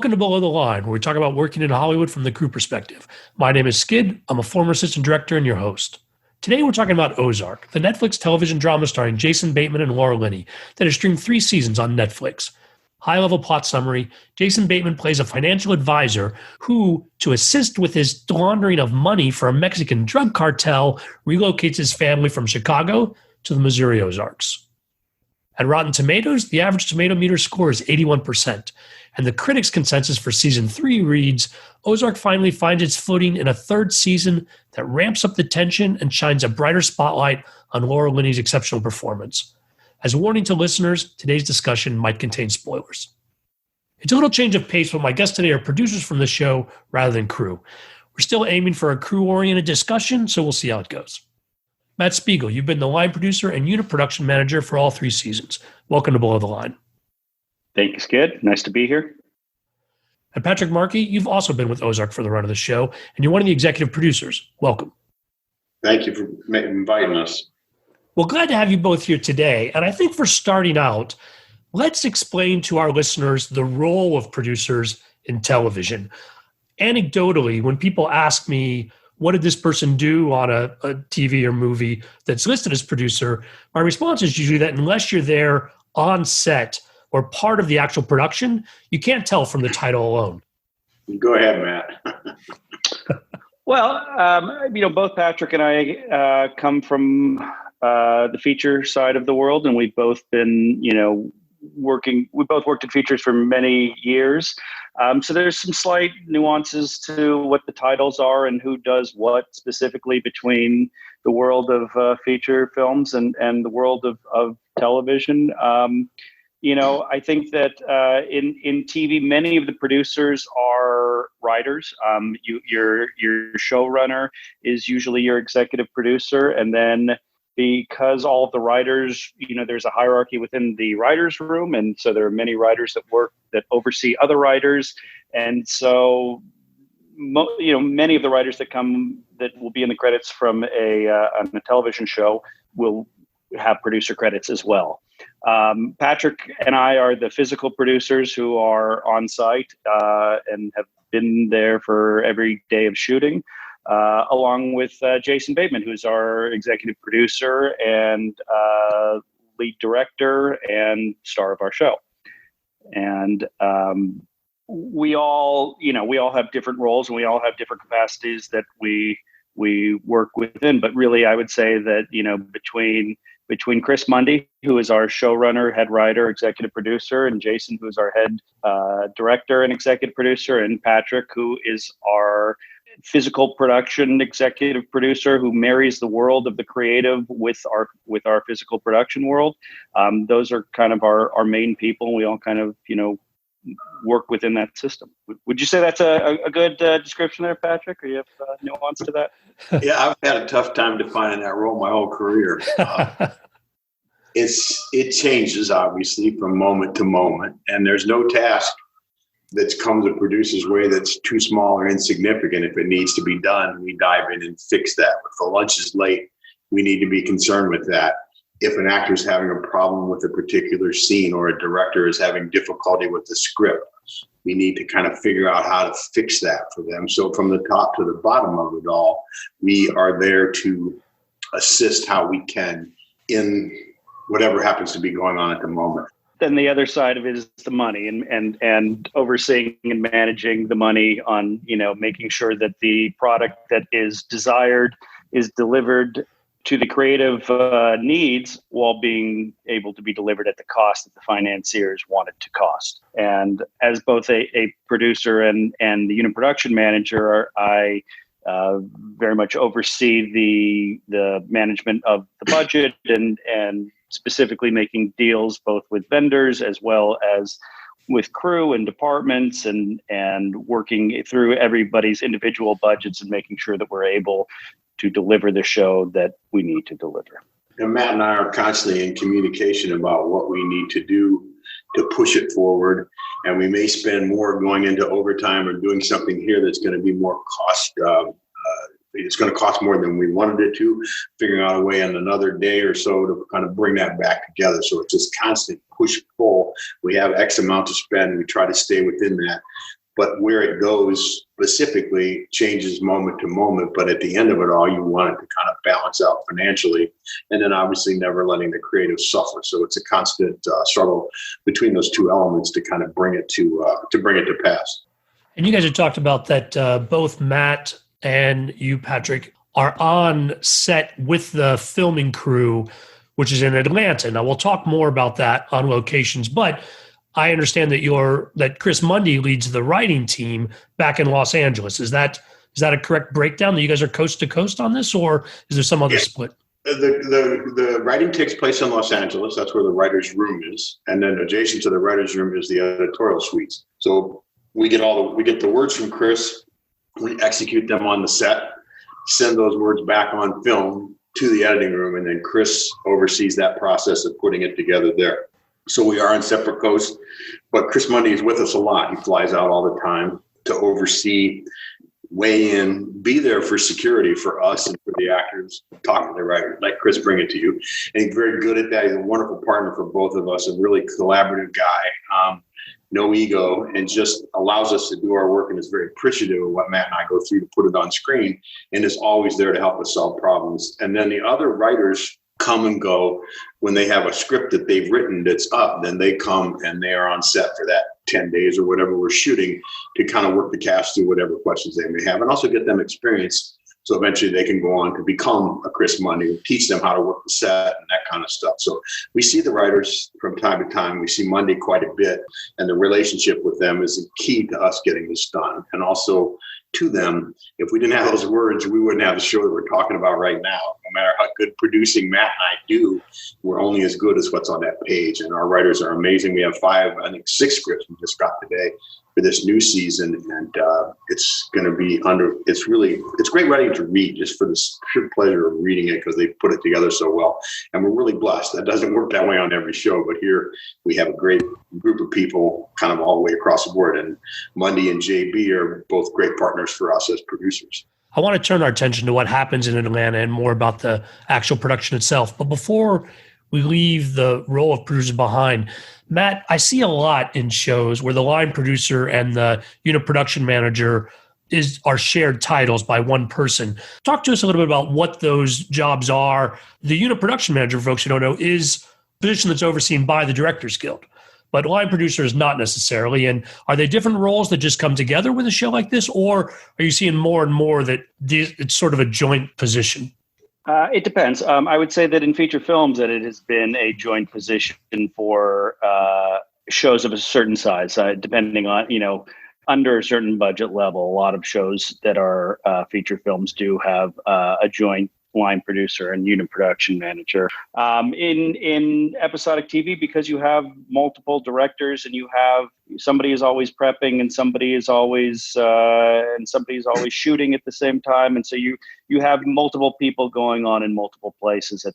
Welcome to Below the Line, where we talk about working in Hollywood from the crew perspective. My name is Skid. I'm a former assistant director and your host. Today we're talking about Ozark, the Netflix television drama starring Jason Bateman and Laura Linney that has streamed 3 seasons on Netflix. High-level plot summary: Jason Bateman plays a financial advisor who, to assist with his laundering of money for a Mexican drug cartel, relocates his family from Chicago to the Missouri Ozarks. At Rotten Tomatoes, the average tomato meter score is 81%, and the critics' consensus for Season 3 reads, Ozark finally finds its footing in a third season that ramps up the tension and shines a brighter spotlight on Laura Linney's exceptional performance. As a warning to listeners, today's discussion might contain spoilers. It's a little change of pace, but my guests today are producers from the show rather than crew. We're still aiming for a crew-oriented discussion, so we'll see how it goes. Matt Spiegel, you've been the line producer and unit production manager for all 3 seasons. Welcome to Below the Line. Thank you, Skid. Nice to be here. And Patrick Markey, you've also been with Ozark for the run of the show, and you're one of the executive producers. Welcome. Thank you for inviting us. Well, glad to have you both here today. And I think for starting out, let's explain to our listeners the role of producers in television. Anecdotally, when people ask me, what did this person do on a TV or movie that's listed as producer, my response is usually that unless you're there on set or part of the actual production, you can't tell from the title alone. Go ahead, Matt. Well, both Patrick and I come from the feature side of the world, and we've both been, we both worked in features for many years. So there's some slight nuances to what the titles are and who does what specifically between the world of feature films and the world of television. I think that in TV, many of the producers are writers. Your showrunner is usually your executive producer, and then because all of the writers, there's a hierarchy within the writers' room, and so there are many writers that oversee other writers, and so many of the writers that will be in the credits from on a television show will have producer credits as well. Patrick and I are the physical producers who are on site and have been there for every day of shooting. Along with Jason Bateman, who's our executive producer and lead director and star of our show. And we all have different roles and we all have different capacities that we work within. But really, I would say that between Chris Mundy, who is our showrunner, head writer, executive producer, and Jason, who is our head director and executive producer, and Patrick, who is our physical production executive producer, who marries the world of the creative with our physical production world. Those are kind of our main people. We all kind of work within that system. Would you say that's a good description there, Patrick? Or you have nuance to that? Yeah, I've had a tough time defining that role my whole career. It changes obviously from moment to moment, and there's no task that comes a producer's way that's too small or insignificant. If it needs to be done, we dive in and fix that. If the lunch is late, we need to be concerned with that. If an actor is having a problem with a particular scene or a director is having difficulty with the script, we need to kind of figure out how to fix that for them. So from the top to the bottom of it all, we are there to assist how we can in whatever happens to be going on at the moment. Then the other side of it is the money and overseeing and managing the money on, making sure that the product that is desired is delivered to the creative needs while being able to be delivered at the cost that the financiers want it to cost. And as both a producer and the unit production manager, I very much oversee the management of the budget and specifically making deals both with vendors as well as with crew and departments and working through everybody's individual budgets and making sure that we're able to deliver the show that we need to deliver. And Matt and I are constantly in communication about what we need to do to push it forward. And we may spend more going into overtime or doing something here that's going to be more cost it's going to cost more than we wanted it to, figuring out a way in another day or so to kind of bring that back together. So it's just constant push-pull. We have X amount to spend. We try to stay within that. But where it goes specifically changes moment to moment. But at the end of it all, you want it to kind of balance out financially, and then obviously never letting the creative suffer. So it's a constant struggle between those two elements to kind of bring it to pass. And you guys have talked about that both Matt and you, Patrick, are on set with the filming crew, which is in Atlanta. Now, we'll talk more about that on locations, but I understand that Chris Mundy leads the writing team back in Los Angeles. Is that a correct breakdown that you guys are coast to coast on this, or is there some other split? The writing takes place in Los Angeles. That's where the writer's room is. And then adjacent to the writer's room is the editorial suites. So we get the words from Chris, we execute them on the set, send those words back on film to the editing room, and then Chris oversees that process of putting it together there. So we are on separate coasts, but Chris Mundy is with us a lot. He flies out all the time to oversee, weigh in, be there for security for us and for the actors, talking to the writer, let Chris bring it to you. And he's very good at that. He's a wonderful partner for both of us, a really collaborative guy, no ego, and just allows us to do our work and is very appreciative of what Matt and I go through to put it on screen, and is always there to help us solve problems. And then the other writers come and go when they have a script that they've written that's up, then they come and they are on set for that 10 days or whatever we're shooting to kind of work the cast through whatever questions they may have and also get them experience. So eventually they can go on to become a Chris Mundy, teach them how to work the set and that kind of stuff. So we see the writers from time to time. We see Mundy quite a bit, and the relationship with them is the key to us getting this done. And also to them, if we didn't have those words, we wouldn't have the show that we're talking about right now. No matter how good producing Matt and I do, we're only as good as what's on that page. And our writers are amazing. We have 6 scripts we just got today for this new season. And it's going to be it's great writing to read just for the sheer pleasure of reading it because they put it together so well. And we're really blessed. That doesn't work that way on every show, but here we have a great group of people kind of all the way across the board. And Mundy and JB are both great partners for us as producers. I want to turn our attention to what happens in Atlanta and more about the actual production itself. But before we leave the role of producer behind, Matt, I see a lot in shows where the line producer and the unit production manager are shared titles by one person. Talk to us a little bit about what those jobs are. The unit production manager, for folks who don't know, is a position that's overseen by the Directors Guild. But line producer is not necessarily. And are they different roles that just come together with a show like this? Or are you seeing more and more that it's sort of a joint position? It depends. I would say that in feature films that it has been a joint position for shows of a certain size, depending on, under a certain budget level. A lot of shows that are feature films do have a joint line producer and unit production manager. In episodic TV, because you have multiple directors and you have somebody is always prepping and somebody is always shooting at the same time, and so you have multiple people going on in multiple places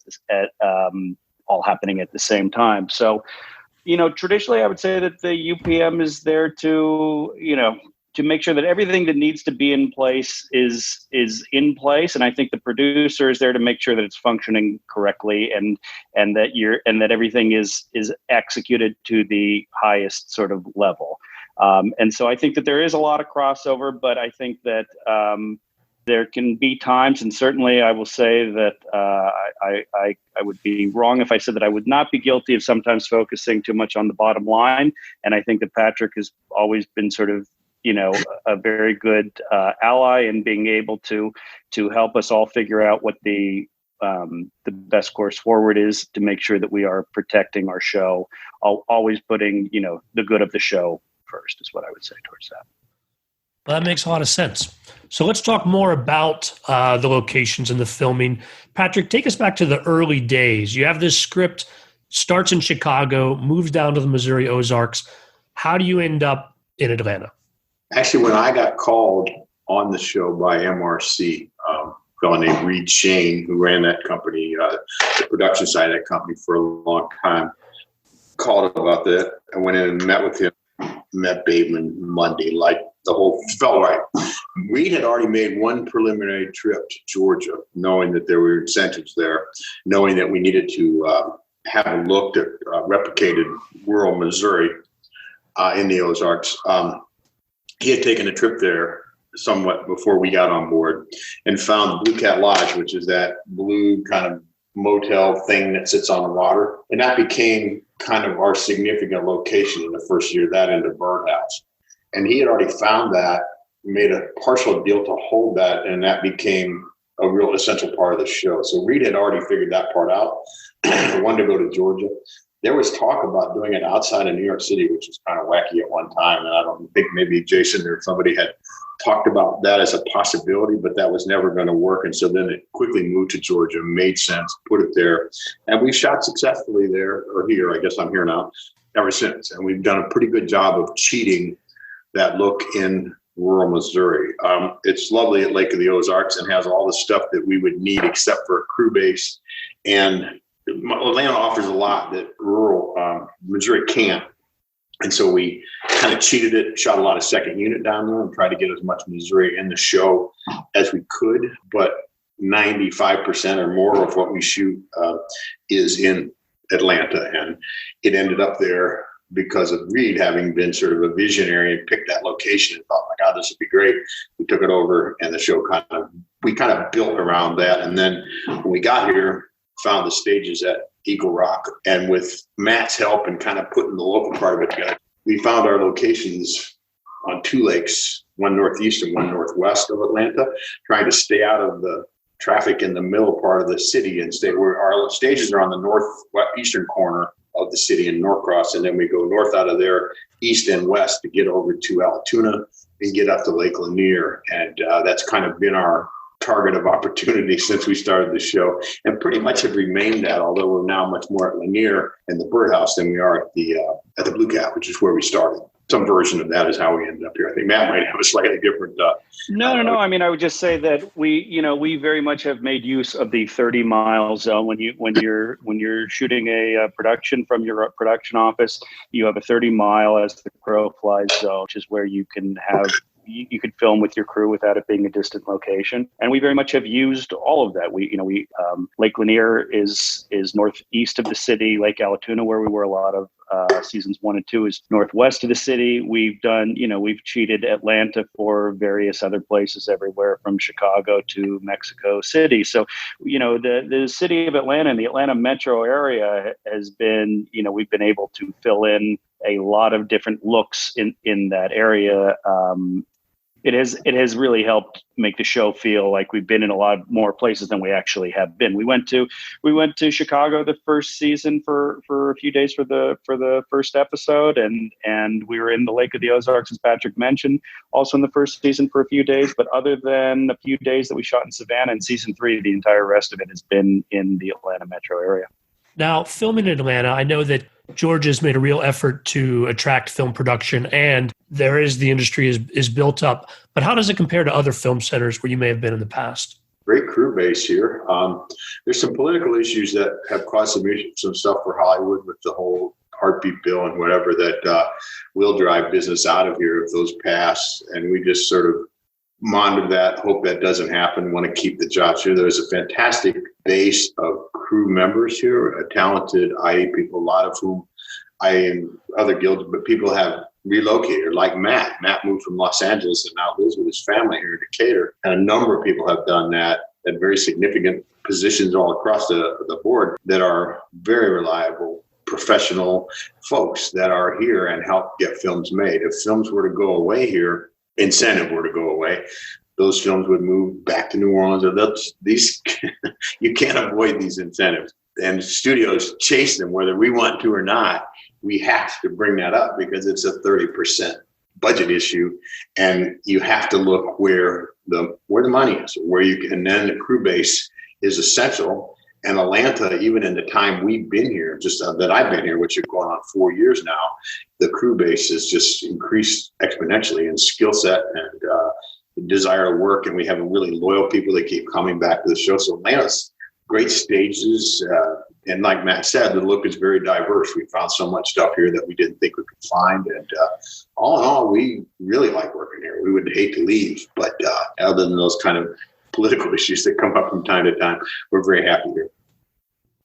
all happening at the same time. So, traditionally, I would say that the UPM is there to make sure that everything that needs to be in place is in place, and I think the producer is there to make sure that it's functioning correctly and that everything is executed to the highest sort of level. And so I think that there is a lot of crossover, but I think that there can be times, and certainly I will say that I would be wrong if I said that I would not be guilty of sometimes focusing too much on the bottom line. And I think that Patrick has always been sort of a very good ally in being able to help us all figure out what the best course forward is to make sure that we are protecting our show, always putting, the good of the show first is what I would say towards that. Well, that makes a lot of sense. So let's talk more about the locations and the filming. Patrick, take us back to the early days. You have this script, starts in Chicago, moves down to the Missouri Ozarks. How do you end up in Atlanta? Actually, when I got called on the show by MRC, a fellow named Reed Shane, who ran that company, the production side of that company for a long time, called about that. I went in and met with him, met Bateman Mundy, liked the whole felt right. Reed had already made one preliminary trip to Georgia, knowing that there were incentives there, knowing that we needed to have a look at replicated rural Missouri in the Ozarks. He had taken a trip there somewhat before we got on board and found Blue Cat Lodge, which is that blue kind of motel thing that sits on the water. And that became kind of our significant location in the first year, that and the birdhouse. And he had already found that, made a partial deal to hold that, and that became a real essential part of the show. So Reed had already figured that part out. Wanted to go to Georgia. There was talk about doing it outside of New York City, which was kind of wacky at one time. And I don't think maybe Jason or somebody had talked about that as a possibility, but that was never going to work. And so then it quickly moved to Georgia, made sense, put it there. And we've shot successfully there, or here, I guess I'm here now, ever since. And we've done a pretty good job of cheating that look in rural Missouri. It's lovely at Lake of the Ozarks and has all the stuff that we would need except for a crew base. And Atlanta offers a lot that rural Missouri can't. And so we kind of cheated it, shot a lot of second unit down there and tried to get as much Missouri in the show as we could. But 95% or more of what we shoot is in Atlanta. And it ended up there because of Reed having been sort of a visionary and picked that location and thought, my God, this would be great. We took it over and the show we kind of built around that. And then when we got here, found the stages at Eagle Rock, and with Matt's help and kind of putting the local part of it together, we found our locations on two lakes, one northeast and one northwest of Atlanta, trying to stay out of the traffic in the middle part of the city and stay where our stages are on the northeastern corner of the city in Norcross, and then we go north out of there, east and west to get over to Altoona and get up to Lake Lanier. And that's kind of been our target of opportunity since we started the show, and pretty much have remained that, although we're now much more at Lanier and the birdhouse than we are at the Blue Cat, which is where we started. Some version of that is how we ended up here. I think Matt might have a slightly different. No. I mean, I would just say that we very much have made use of the 30-mile zone. When you're shooting a production from your production office, you have a 30-mile as the crow flies zone, which is where you can have. You could film with your crew without it being a distant location, and we very much have used all of that. Lake Lanier is northeast of the city. Lake Altoona, where we were a lot of seasons 1 and 2, is northwest of the city. We've cheated Atlanta for various other places, everywhere from Chicago to Mexico City. So, the city of Atlanta and the Atlanta metro area has been, we've been able to fill in a lot of different looks in that area. It has really helped make the show feel like we've been in a lot more places than we actually have been. We went to Chicago the first season for a few days for the first episode, and we were in the Lake of the Ozarks, as Patrick mentioned, also in the first season for a few days. But other than a few days that we shot in Savannah in season 3, the entire rest of it has been in the Atlanta metro area. Now, filming in Atlanta, I know that Georgia's made a real effort to attract film production, and the industry is built up. But how does it compare to other film centers where you may have been in the past? Great crew base here. There's some political issues that have caused some stuff for Hollywood with the whole heartbeat bill and whatever that will drive business out of here if those pass. And we just sort of monitor that, hope that doesn't happen, want to keep the jobs here. There's a fantastic base of crew members here, talented IA people, a lot of whom other guilds, but people have relocated, like Matt. Matt moved from Los Angeles and now lives with his family here in Decatur. And a number of people have done that at very significant positions all across the board that are very reliable, professional folks that are here and help get films made. If films were to go away here, incentive were to go away, those films would move back to New Orleans. You can't avoid these incentives. And studios chase them, whether we want to or not. We have to bring that up because it's a 30% budget issue, and you have to look where the money is, and then the crew base is essential. And Atlanta, even in the time we've been here, just that I've been here, which is going on 4 years now, the crew base has just increased exponentially in skill set and desire to work. And we have really loyal people that keep coming back to the show. So Atlanta's great stages, And like Matt said, the look is very diverse. We found so much stuff here that we didn't think we could find. And all in all, we really like working here. We would hate to leave, but other than those kind of political issues that come up from time to time, we're very happy here.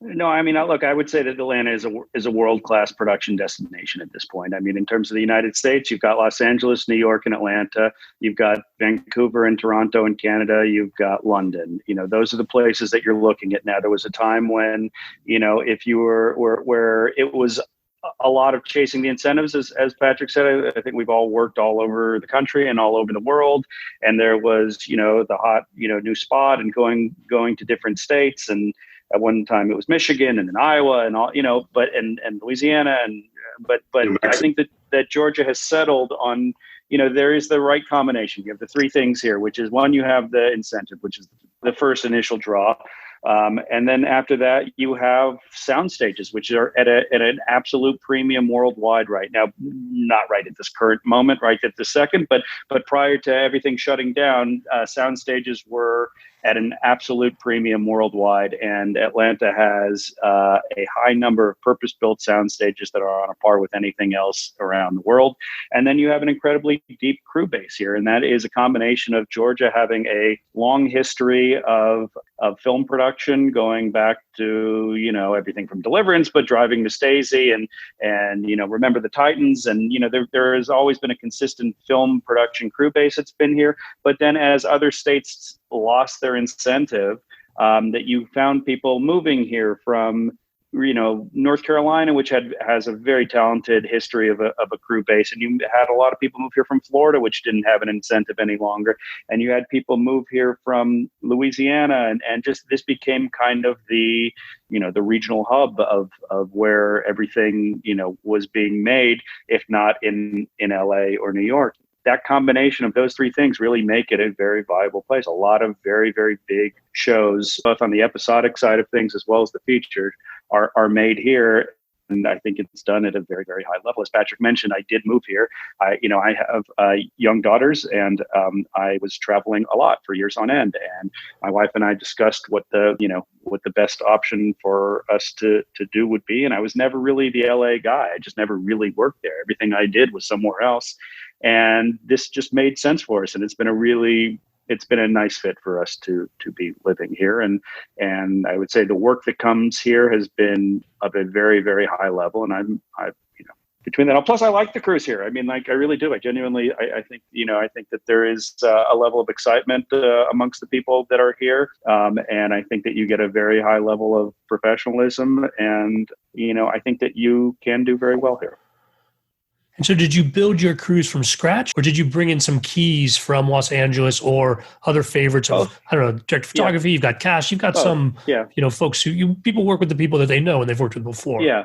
No, I mean, look, I would say that Atlanta is a world-class production destination at this point. I mean, in terms of the United States, you've got Los Angeles, New York, and Atlanta. You've got Vancouver and Toronto in Canada. You've got London. Those are the places that you're looking at now. There was a time when, if you were where it was a lot of chasing the incentives, as Patrick said. I think we've all worked all over the country and all over the world, and there was, the hot, new spot and going to different states. And at one time it was Michigan and then Iowa and all, and Louisiana. But I think that Georgia has settled on, there is the right combination. You have the three things here, which is one, you have the incentive, which is the first initial draw. And then after that, you have sound stages, which are at an absolute premium worldwide right now. Not right at this current moment, right at the second, but prior to everything shutting down, sound stages were at an absolute premium worldwide. And Atlanta has a high number of purpose-built sound stages that are on a par with anything else around the world. And then you have an incredibly deep crew base here. And that is a combination of Georgia having a long history of film production going back to, everything from Deliverance, but Driving Miss Daisy and Remember the Titans. And, there has always been a consistent film production crew base that's been here. But then as other states lost their incentive, that you found people moving here from, North Carolina, which has a very talented history of a crew base. And you had a lot of people move here from Florida, which didn't have an incentive any longer. And you had people move here from Louisiana, and just this became kind of the regional hub of where everything, was being made, if not in LA or New York. That combination of those three things really make it a very viable place. A lot of very, very big shows, both on the episodic side of things as well as the featured, are made here. And I think it's done at a very, very high level. As Patrick mentioned, I did move here. I have young daughters, and I was traveling a lot for years on end. And my wife and I discussed what the best option for us to do would be. And I was never really the LA guy. I just never really worked there. Everything I did was somewhere else. And this just made sense for us. And it's been a nice fit for us to be living here. And I would say the work that comes here has been of a very, very high level. And I'm between that, plus I like the crews here. I mean, I really do. I genuinely, I think that there is a level of excitement amongst the people that are here. And I think that you get a very high level of professionalism. And, I think that you can do very well here. And so did you build your crews from scratch, or did you bring in some keys from Los Angeles or other favorites of, I don't know, director of photography? Yeah. You've got Cash, you've got some, folks people work with the people that they know and they've worked with before. Yeah.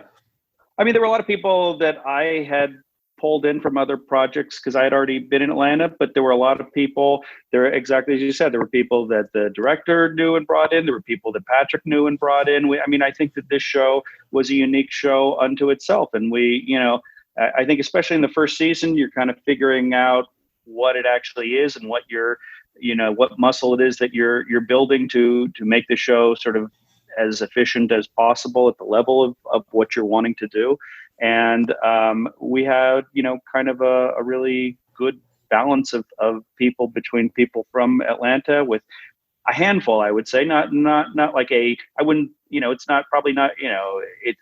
I mean, there were a lot of people that I had pulled in from other projects because I had already been in Atlanta, but there were a lot of people there, exactly as you said. There were people that the director knew and brought in. There were people that Patrick knew and brought in. I think that this show was a unique show unto itself. And I think especially in the first season, you're kind of figuring out what it actually is and what what muscle it is that you're building to make the show sort of as efficient as possible at the level of what you're wanting to do. And we had, kind of a really good balance of people between people from Atlanta, with a handful, I would say, not like I wouldn't, it's not probably not,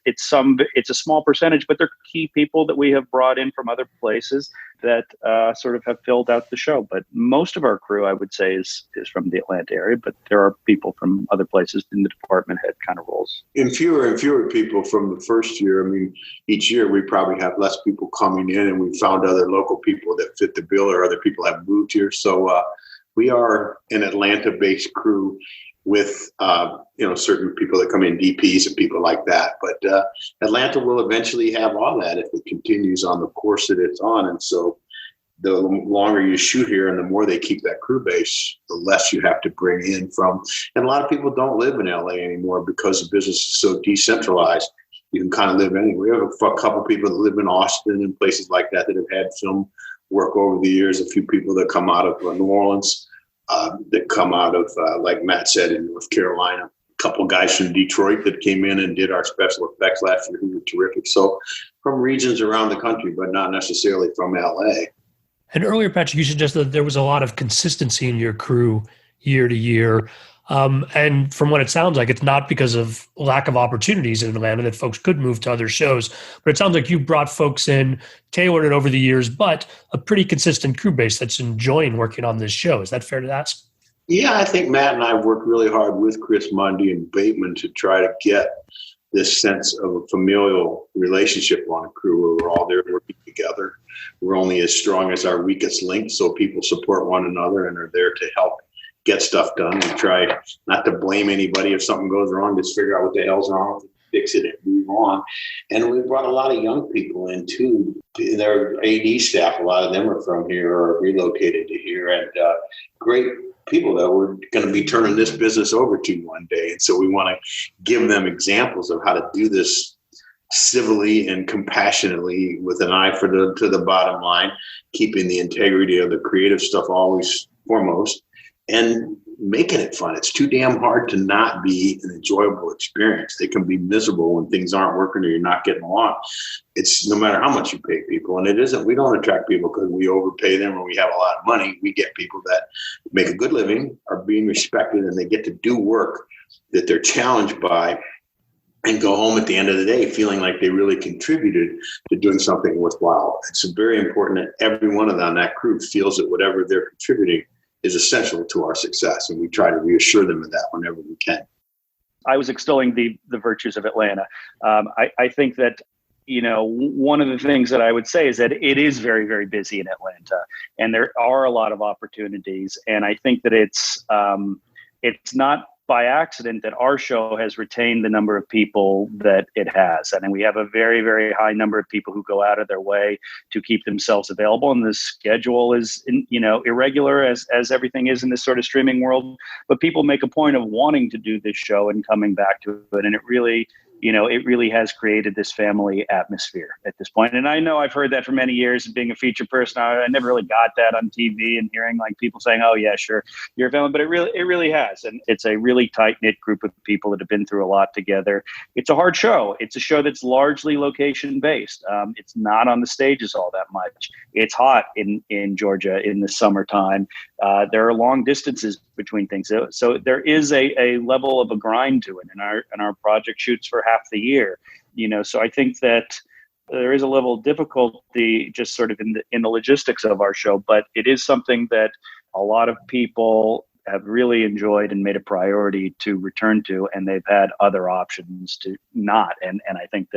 it's a small percentage, but they're key people that we have brought in from other places that sort of have filled out the show. But most of our crew, I would say, is from the Atlanta area, but there are people from other places in the department head kind of roles. And fewer people from the first year. I mean, each year we probably have less people coming in, and we found other local people that fit the bill, or other people have moved here. So we are an Atlanta-based crew with, certain people that come in, DPs and people like that. But Atlanta will eventually have all that if it continues on the course that it's on. And so the longer you shoot here and the more they keep that crew base, the less you have to bring in from. And a lot of people don't live in LA anymore because the business is so decentralized. You can kind of live anywhere. We have a couple of people that live in Austin and places like that have had film work over the years. A few people that come out of New Orleans, that come out of, like Matt said, in North Carolina, couple guys from Detroit that came in and did our special effects last year who were terrific. So from regions around the country, but not necessarily from LA. And earlier, Patrick, you suggested that there was a lot of consistency in your crew year to year. And from what it sounds like, it's not because of lack of opportunities in Atlanta that folks could move to other shows. But it sounds like you brought folks in, tailored it over the years, but a pretty consistent crew base that's enjoying working on this show. Is that fair to ask? Yeah, I think Matt and I have worked really hard with Chris Mundy and Bateman to try to get this sense of a familial relationship on a crew where we're all there working together. We're only as strong as our weakest link, so people support one another and are there to help get stuff done. We try not to blame anybody if something goes wrong, just figure out what the hell's wrong, fix it and move on. And we brought a lot of young people in too. Their AD staff, a lot of them are from here or relocated to here, and great people that we're going to be turning this business over to one day. And so we want to give them examples of how to do this civilly and compassionately with an eye to the bottom line, keeping the integrity of the creative stuff always foremost and making it fun. It's too damn hard to not be an enjoyable experience. They can be miserable when things aren't working or you're not getting along. It's no matter how much you pay people. And it isn't, we don't attract people because we overpay them or we have a lot of money. We get people that make a good living, are being respected, and they get to do work that they're challenged by and go home at the end of the day feeling like they really contributed to doing something worthwhile. It's very important that every one of them on that crew feels that whatever they're contributing is essential to our success. And we try to reassure them of that whenever we can. I was extolling the virtues of Atlanta. I think that, one of the things that I would say is that it is very, very busy in Atlanta, and there are a lot of opportunities. And I think that it's not by accident that our show has retained the number of people that it has. I mean, we have a very, very high number of people who go out of their way to keep themselves available. And the schedule is, irregular as everything is in this sort of streaming world. But people make a point of wanting to do this show and coming back to it. And it really has created this family atmosphere at this point. And I know I've heard that for many years being a feature person. I never really got that on TV and hearing like people saying, oh yeah, sure, you're a family, but it really has. And it's a really tight knit group of people that have been through a lot together. It's a hard show. It's a show that's largely location based. It's not on the stages all that much. It's hot in Georgia in the summertime. There are long distances between things. So there is a level of a grind to it. And our project shoots for half the year, so I think that there is a level of difficulty just sort of in the logistics of our show, but it is something that a lot of people have really enjoyed and made a priority to return to, and they've had other options to not. And I think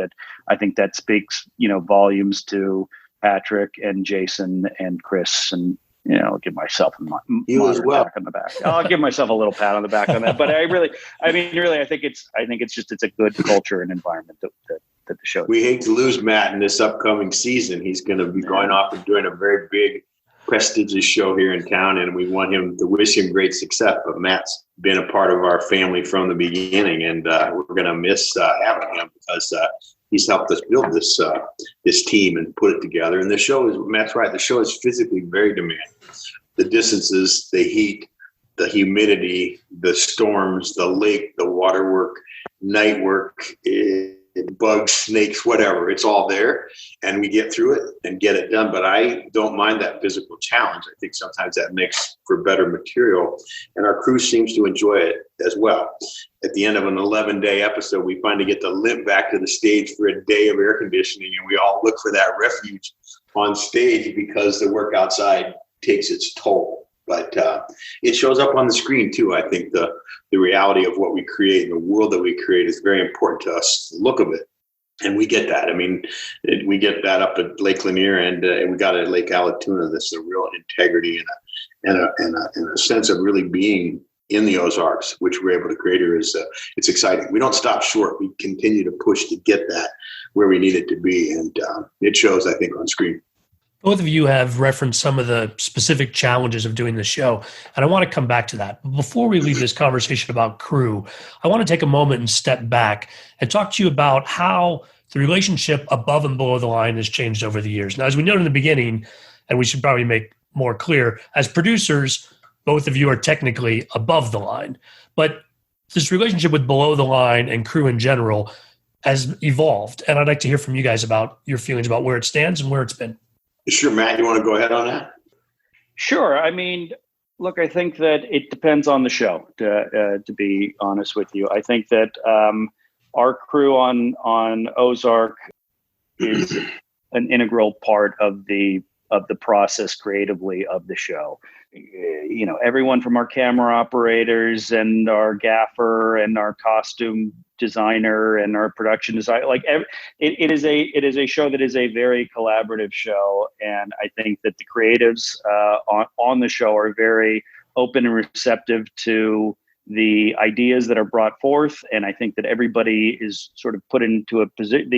that speaks, volumes to Patrick and Jason and Chris and I'll give myself you as well. Pat on the back. I'll give myself a little pat on the back on that. But I think it's a good culture and environment that the show. We hate to lose Matt in this upcoming season. He's going to be going off and doing a very big, prestigious show here in town, and we want him to wish him great success. But Matt's been a part of our family from the beginning, and we're going to miss having him because he's helped us build this team and put it together. And the show is, Matt's right, the show is physically very demanding. The distances, the heat, the humidity, the storms, the lake, the water work, night work, bugs, snakes, whatever, it's all there. And we get through it and get it done. But I don't mind that physical challenge. I think sometimes that makes for better material. And our crew seems to enjoy it as well. At the end of an 11-day episode, we finally get to limp back to the stage for a day of air conditioning. And we all look for that refuge on stage because the work outside takes its toll. But it shows up on the screen too. I think the reality of what we create and the world that we create is very important to us, the look of it. And we get that. I mean, we get that up at Lake Lanier and we got it at Lake Allatoona. This is a real integrity and a sense of really being in the Ozarks, which we're able to create here. It's exciting. We don't stop short. We continue to push to get that where we need it to be. And it shows, I think, on screen. Both of you have referenced some of the specific challenges of doing the show, and I want to come back to that. But before we leave this conversation about crew, I want to take a moment and step back and talk to you about how the relationship above and below the line has changed over the years. Now, as we noted in the beginning, and we should probably make more clear, as producers, both of you are technically above the line. But this relationship with below the line and crew in general has evolved. And I'd like to hear from you guys about your feelings about where it stands and where it's been. Sure, Matt, you want to go ahead on that? Sure. I mean, look, I think that it depends on the show, to be honest with you. I think that our crew on Ozark is an integral part of the process creatively of the show. You know, everyone from our camera operators and our gaffer and our costume designer and our production designer, it is a show that is a very collaborative show, and I think that the creatives on the show are very open and receptive to the ideas that are brought forth, and I think that everybody is sort of put into a position.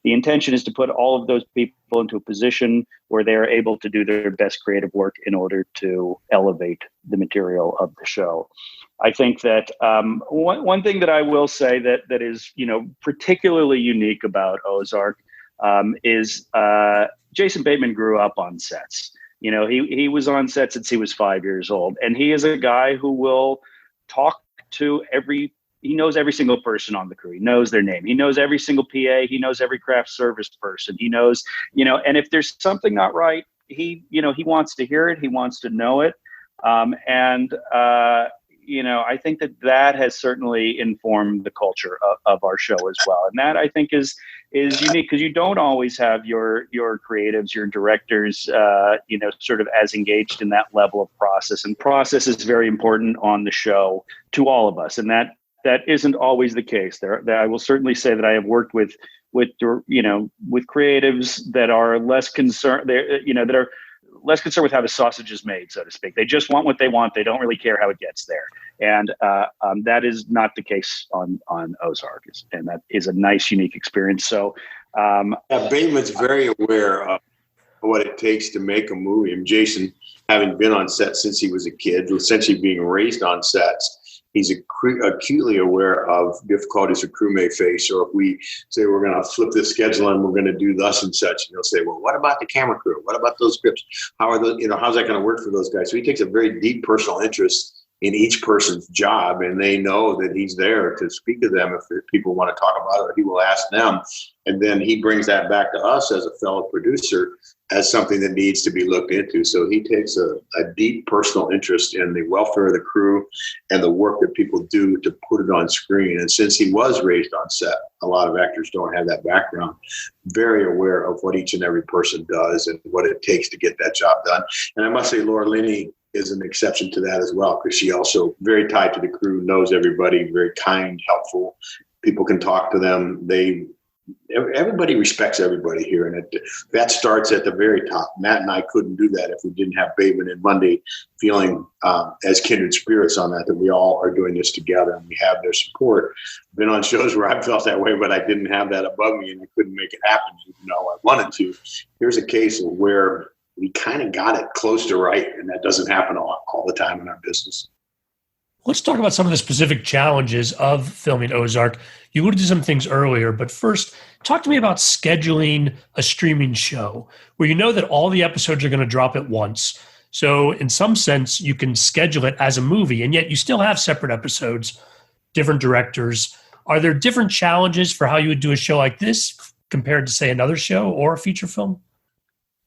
The intention is to put all of those people into a position where they are able to do their best creative work in order to elevate the material of the show. I think that one thing that I will say that is, you know, particularly unique about Ozark is Jason Bateman grew up on sets. You know, he was on set since he was 5 years old, and he is a guy who will talk to he knows every single person on the crew. He knows their name. He knows every single PA. He knows every craft service person. He knows, you know, and if there's something not right, he wants to hear it. He wants to know it. You know, I think that has certainly informed the culture of our show as well. And that, I think, is unique, because you don't always have your creatives, your directors, you know, sort of as engaged in that level of process. And process is very important on the show to all of us. And that isn't always the case. I will certainly say that I have worked with creatives that are less concerned. That are less concerned with how the sausage is made, so to speak. They just want what they want. They don't really care how it gets there. And that is not the case on Ozark, and that is a nice, unique experience. So Bateman's very aware of what it takes to make a movie. And Jason, having been on set since he was a kid, essentially being raised on sets, he's acutely aware of difficulties a crew may face. Or if we say we're going to flip this schedule and we're going to do thus and such, and he'll say, well, what about the camera crew? What about those scripts? How's that going to work for those guys? So he takes a very deep personal interest in each person's job, and they know that he's there to speak to them if people want to talk about it, or he will ask them. And then he brings that back to us as a fellow producer as something that needs to be looked into. So he takes a deep personal interest in the welfare of the crew and the work that people do to put it on screen. And since he was raised on set, a lot of actors don't have that background, very aware of what each and every person does and what it takes to get that job done. And I must say, Laura Linney is an exception to that as well, because she also very tied to the crew, knows everybody, very kind, helpful. People can talk to them. Everybody respects everybody here, and that starts at the very top. Matt and I couldn't do that if we didn't have Bateman and Monday feeling as kindred spirits on that we all are doing this together and we have their support. I've been on shows where I felt that way, but I didn't have that above me and I couldn't make it happen, even though I wanted to. Here's a case of where we kind of got it close to right, and that doesn't happen all the time in our business. Let's talk about some of the specific challenges of filming Ozark. You alluded to some things earlier, but first, talk to me about scheduling a streaming show where you know that all the episodes are going to drop at once. So in some sense, you can schedule it as a movie, and yet you still have separate episodes, different directors. Are there different challenges for how you would do a show like this compared to, say, another show or a feature film?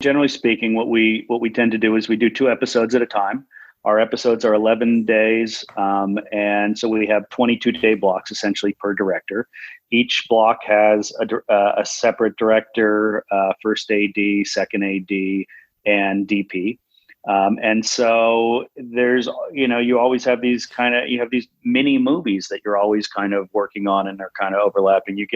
Generally speaking, what we tend to do is we do 2 episodes at a time. Our episodes are 11 days, and so we have 22-day blocks essentially per director. Each block has a separate director, first AD, second AD, and DP. And so there's, you always have these you have these mini movies that you're always kind of working on, and they're kind of overlapping. You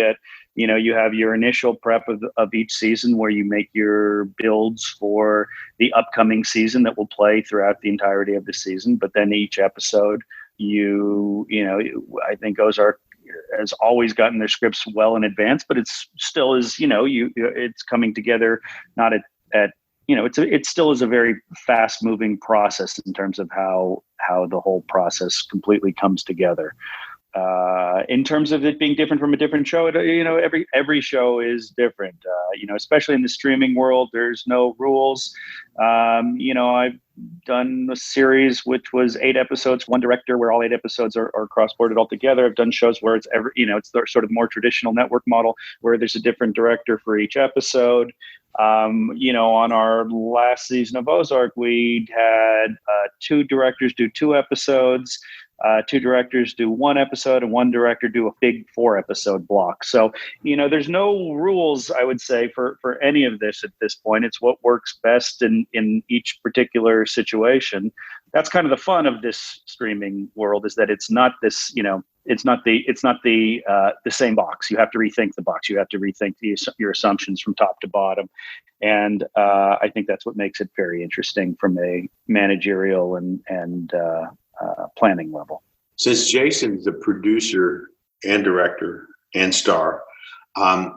have your initial prep of each season where you make your builds for the upcoming season that will play throughout the entirety of the season. But then each episode, I think Ozark has always gotten their scripts well in advance, but it's still is, it's coming together, not at it still is a very fast moving process in terms of how the whole process completely comes together. In terms of it being different from a different show, every show is different. Especially in the streaming world, there's no rules. I've done a series which was 8 episodes, one director, where all 8 episodes are cross-bordered all together. I've done shows where it's it's the sort of more traditional network model where there's a different director for each episode. On our last season of Ozark, we had 2 directors do 2 episodes. 2 directors do 1 episode, and 1 director do a big 4-episode block. So, there's no rules, I would say, for any of this at this point. It's what works best in each particular situation. That's kind of the fun of this streaming world, is that it's not this, it's not the same box. You have to rethink the box. You have to rethink your assumptions from top to bottom. And I think that's what makes it very interesting from a managerial and planning level. Since Jason's the producer and director and star,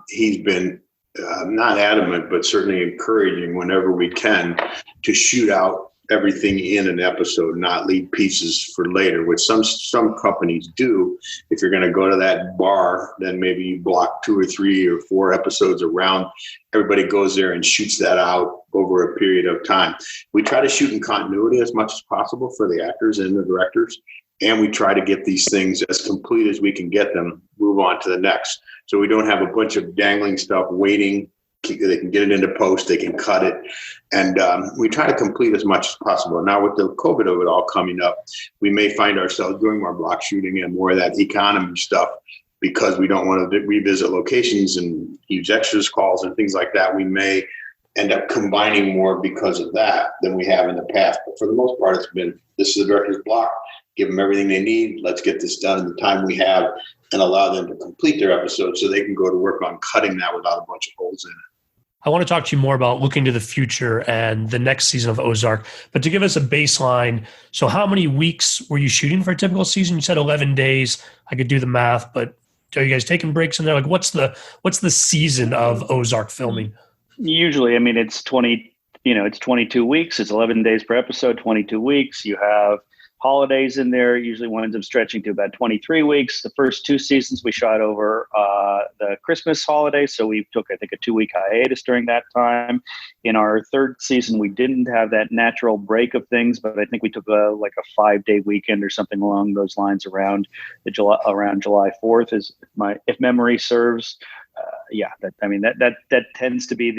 he's been not adamant, but certainly encouraging whenever we can to shoot out everything in an episode, not leave pieces for later, which some companies do. If you're going to go to that bar, then maybe you block 2 or 3 or 4 episodes around. Everybody goes there and shoots that out over a period of time. We try to shoot in continuity as much as possible for the actors and the directors. And we try to get these things as complete as we can get them, move on to the next. So we don't have a bunch of dangling stuff waiting. They can get it into post, they can cut it. And we try to complete as much as possible. Now with the COVID of it all coming up, we may find ourselves doing more block shooting and more of that economy stuff because we don't want to revisit locations and use extras calls and things like that. We may end up combining more because of that than we have in the past. But for the most part, it's been, this is the director's block. Give them everything they need. Let's get this done in the time we have and allow them to complete their episode so they can go to work on cutting that without a bunch of holes in it. I want to talk to you more about looking to the future and the next season of Ozark, but to give us a baseline. So how many weeks were you shooting for a typical season? You said 11 days. I could do the math, but are you guys taking breaks in there? Like what's the season of Ozark filming? Usually, it's 22 weeks. It's 11 days per episode, 22 weeks. You have holidays in there. Usually one ends up stretching to about 23 weeks. The first 2 seasons we shot over the Christmas holiday. So we took, I think, a 2-week hiatus during that time. In our 3rd season, we didn't have that natural break of things, but I think we took a 5-day weekend or something along those lines around July 4th, if memory serves. That tends to be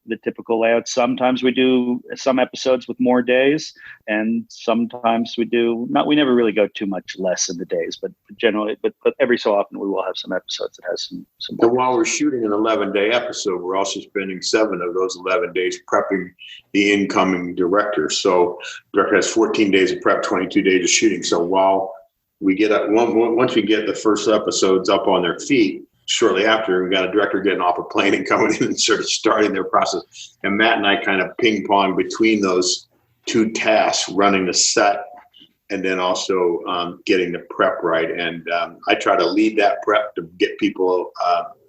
the typical layout. Sometimes we do some episodes with more days, and sometimes we never really go too much less in the days, but generally, but every so often we will have some episodes that has some. And while we're shooting an 11-day episode, we're also spending 7 of those 11 days prepping the incoming director. So the director has 14 days of prep, 22 days of shooting. So while we once we get the first episodes up on their feet, shortly after, we got a director getting off a plane and coming in and sort of starting their process. And Matt and I kind of ping pong between those 2 tasks, running the set and then also getting the prep right. And I try to lead that prep to get people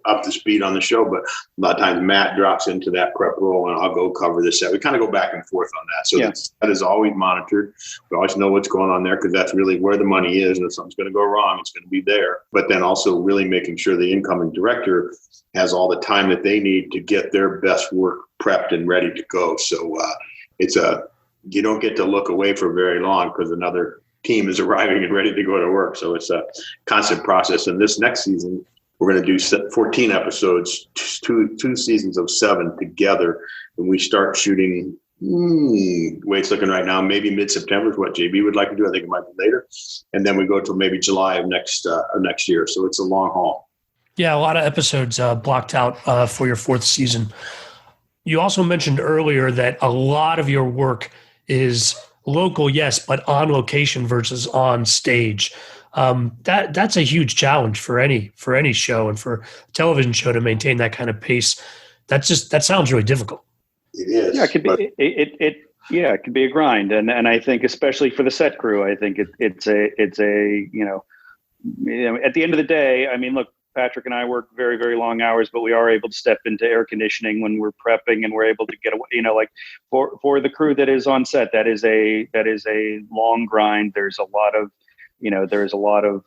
up to speed on the show. But a lot of times Matt drops into that prep role and I'll go cover the set. We kind of go back and forth on that. So that is always monitored. We always know what's going on there because that's really where the money is. And if something's going to go wrong, it's going to be there. But then also really making sure the incoming director has all the time that they need to get their best work prepped and ready to go. So you don't get to look away for very long because another team is arriving and ready to go to work. So it's a constant process. And this next season, we're going to do 14 episodes, two seasons of 7 together. And we start shooting, the way it's looking right now, maybe mid-September is what JB would like to do. I think it might be later. And then we go till maybe July of next year. So it's a long haul. Yeah, a lot of episodes blocked out for your 4th season. You also mentioned earlier that a lot of your work is local, yes, but on location versus on stage. That's a huge challenge for any show and for a television show to maintain that kind of pace. That sounds really difficult. It is. Yeah, it could be. It could be a grind, and I think especially for the set crew, I think it's a at the end of the day, look, Patrick and I work very, very long hours, but we are able to step into air conditioning when we're prepping, and we're able to get away. For the crew that is on set, that is a long grind. There's a lot of there's a lot of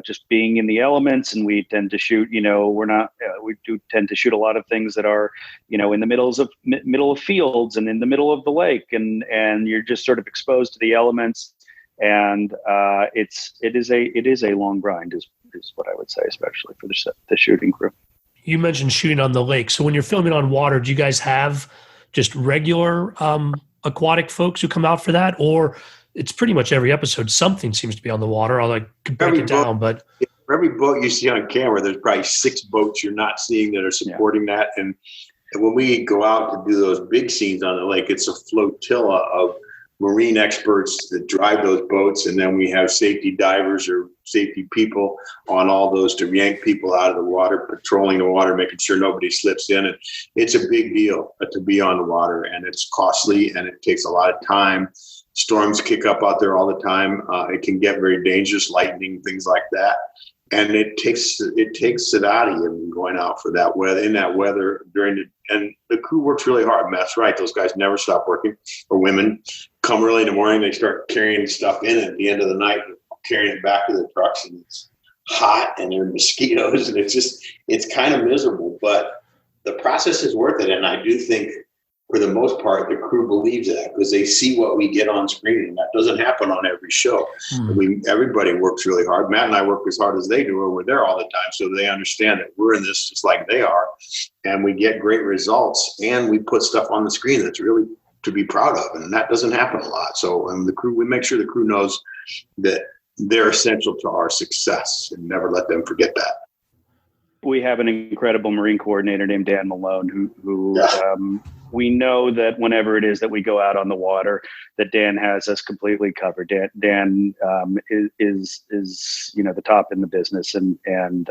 just being in the elements, and we tend to shoot. We do tend to shoot a lot of things that are, in the middle of fields and in the middle of the lake, and you're just sort of exposed to the elements, and it is a long grind, is what I would say, especially for the shooting crew. You mentioned shooting on the lake, so when you're filming on water, do you guys have just regular aquatic folks who come out for that, or it's pretty much every episode something seems to be on the water? I'll break it down, but for every boat you see on camera, there's probably 6 boats you're not seeing that are supporting that. And when we go out to do those big scenes on the lake, it's a flotilla of marine experts that drive those boats, and then we have safety divers or safety people on all those to yank people out of the water, patrolling the water, making sure nobody slips in. And it's a big deal to be on the water, and it's costly, and it takes a lot of time. Storms kick up out there all the time. It can get very dangerous, lightning, things like that. And it takes it out of you going out for that weather, in that weather and the crew works really hard. And that's right. Those guys never stop working, or women come early in the morning. They start carrying stuff in at the end of the night, carrying it back to the trucks, and it's hot and there are mosquitoes, and it's kind of miserable, but the process is worth it. And I do think, for the most part, the crew believes that because they see what we get on screen, and that doesn't happen on every show. Everybody works really hard. Matt and I work as hard as they do, or we're there all the time, so they understand that we're in this just like they are, and we get great results, and we put stuff on the screen that's really to be proud of, and that doesn't happen a lot. So the crew, we make sure the crew knows that they're essential to our success, and never let them forget that. We have an incredible Marine coordinator named Dan Malone, who we know that whenever it is that we go out on the water, that Dan has us completely covered. Dan is the top in the business, and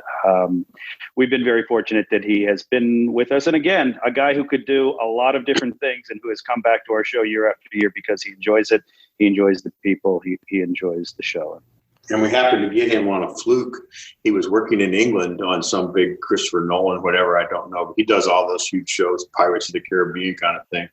we've been very fortunate that he has been with us. And again, a guy who could do a lot of different things, and who has come back to our show year after year because he enjoys it. He enjoys the people. He enjoys the show. And we happened to get him on a fluke. He was working in England on some big Christopher Nolan, whatever, I don't know. But he does all those huge shows, Pirates of the Caribbean kind of thing.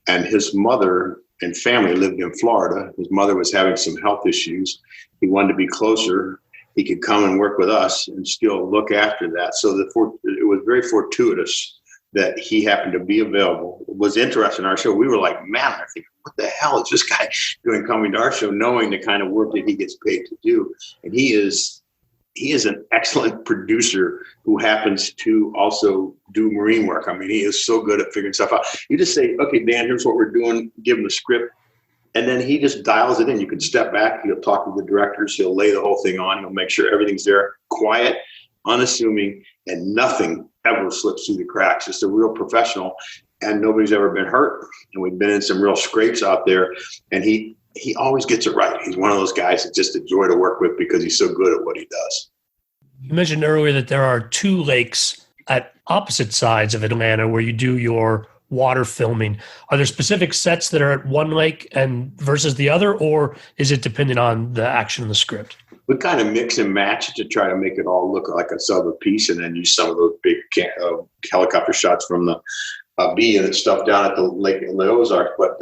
And his mother and family lived in Florida. His mother was having some health issues. He wanted to be closer. He could come and work with us and still look after that. So it was very fortuitous that he happened to be available, was interested in our show. We were like, man, I think, what the hell is this guy doing coming to our show, knowing the kind of work that he gets paid to do? And he is an excellent producer who happens to also do marine work. I mean, he is so good at figuring stuff out. You just say, okay, Dan, here's what we're doing, give him the script, and then he just dials it in. You can step back, he'll talk to the directors, he'll lay the whole thing on, he'll make sure everything's there, quiet, unassuming, and nothing ever slips through the cracks. Just a real professional, and nobody's ever been hurt. And we've been in some real scrapes out there, and he always gets it right. He's one of those guys that's just a joy to work with because he's so good at what he does. You mentioned earlier that there are 2 lakes at opposite sides of Atlanta where you do your water filming. Are there specific sets that are at one lake and versus the other, or is it dependent on the action in the script? We kind of mix and match to try to make it all look like a sub a piece, and then use some of those big helicopter shots from the B and stuff down at the lake in the Ozarks. But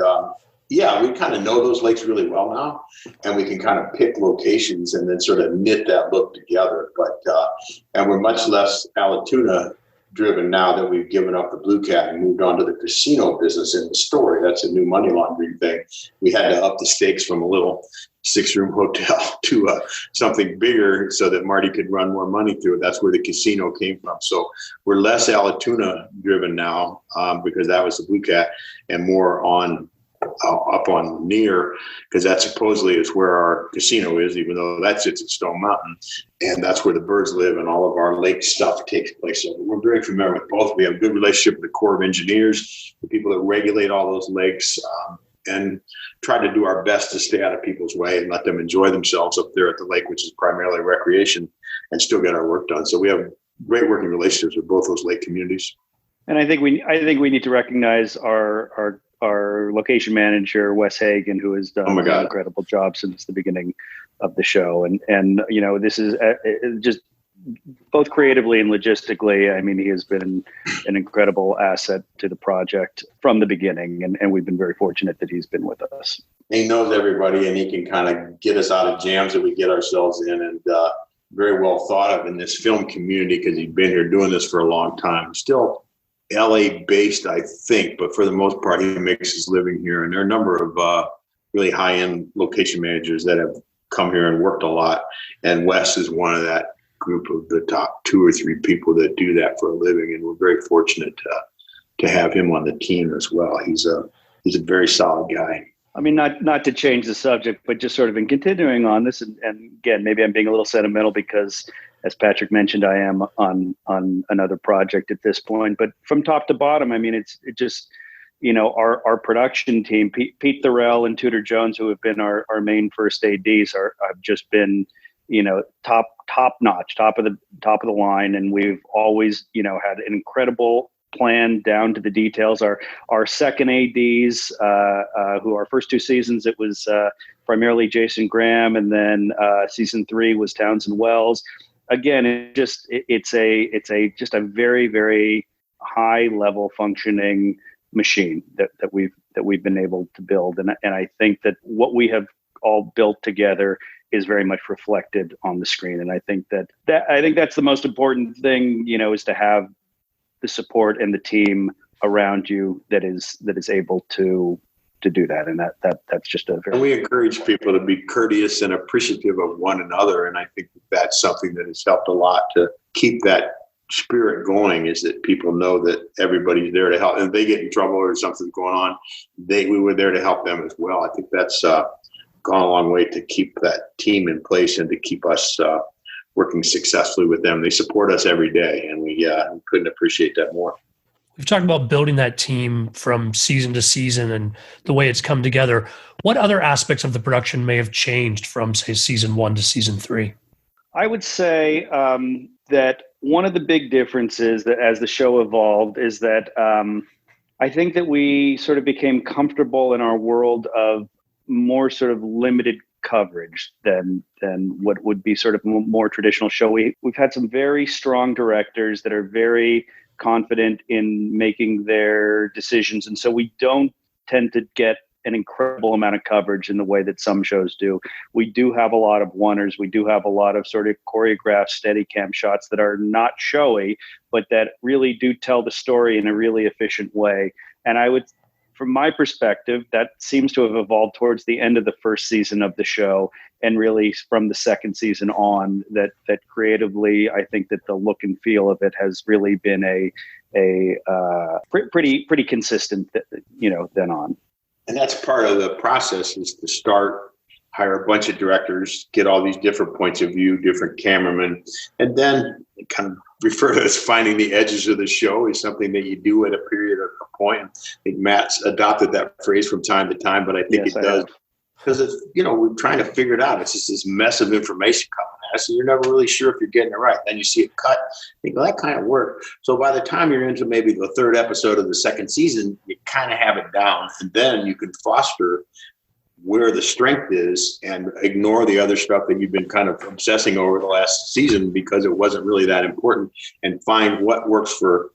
we kind of know those lakes really well now, and we can kind of pick locations and then sort of knit that look together. But and we're much less Allatoona driven now that we've given up the Blue Cat and moved on to the casino business in the story. That's a new money laundering thing. We had to up the stakes from a little 6-room hotel to something bigger so that Marty could run more money through it. That's where the casino came from. So we're less Allatoona driven now because that was the Blue Cat, and more on up on Near, because that supposedly is where our casino is, even though that sits at Stone Mountain, and that's where the birds live and all of our lake stuff takes place. So we're very familiar with both. We have a good relationship with the Corps of Engineers, the people that regulate all those lakes, and try to do our best to stay out of people's way and let them enjoy themselves up there at the lake, which is primarily recreation, and still get our work done. So we have great working relationships with both those lake communities. And I think we need to recognize our location manager, Wes Hagen, who has done an incredible job since the beginning of the show. And this is just both creatively and logistically. I mean, he has been an incredible asset to the project from the beginning, and we've been very fortunate that he's been with us. he knows everybody, and he can kind of get us out of jams that we get ourselves in, and very well thought of in this film community because he's been here doing this for a long time. Still LA based, I think, but for the most part, he makes his living here. And there are a number of really high end location managers that have come here and worked a lot. And Wes is one of that group of the top 2 or 3 people that do that for a living. And we're very fortunate to have him on the team as well. He's a very solid guy. I mean, not to change the subject, but just sort of in continuing on this, and again, maybe I'm being a little sentimental because, as Patrick mentioned, I am on another project at this point. But from top to bottom, I mean, it just, our production team, Pete Thorell and Tudor Jones, who have been our main first ADs, have just been, top notch, top of the line, and we've always, had an incredible plan down to the details. Our second ADs, who our first 2 seasons, it was primarily Jason Graham, and then season 3 was Townsend Wells. Again, it's just a very, very high level functioning machine that we've been able to build, and I think that what we have all built together is very much reflected on the screen. And I think that's the most important thing, is to have the support and the team around you that is able to do that. And that's just a very... And we encourage people to be courteous and appreciative of one another. And I think that's something that has helped a lot to keep that spirit going, is that people know that everybody's there to help. And if they get in trouble or something's going on, we were there to help them as well. I think that's gone a long way to keep that team in place and to keep us working successfully with them. They support us every day, and we couldn't appreciate that more. We've talked about building that team from season to season and the way it's come together. What other aspects of the production may have changed from, say, season 1 to season 3? I would say that one of the big differences that as the show evolved is that I think that we sort of became comfortable in our world of more sort of limited coverage than what would be sort of more traditional show. We've had some very strong directors that are very confident in making their decisions, and so we don't tend to get an incredible amount of coverage in the way that some shows do. We do have a lot of oneers. We do have a lot of sort of choreographed steady cam shots that are not showy, but that really do tell the story in a really efficient way. And I would, from my perspective, that seems to have evolved towards the end of the first season of the show, and really from the second season on, that creatively, I think that the look and feel of it has really been a pretty consistent, then on. And that's part of the process, is to hire a bunch of directors, get all these different points of view, different cameramen, and then kind of refer to as finding the edges of the show is something that you do at a period or a point. I think Matt's adopted that phrase from time to time, but I think it does. Because it's, we're trying to figure it out. It's just this mess of information coming at us, and you're never really sure if you're getting it right. Then you see it cut, think, well, that kind of worked. So by the time you're into maybe the 3rd episode of the 2nd season, you kind of have it down, and then you can foster where the strength is and ignore the other stuff that you've been kind of obsessing over the last season because it wasn't really that important, and find what works for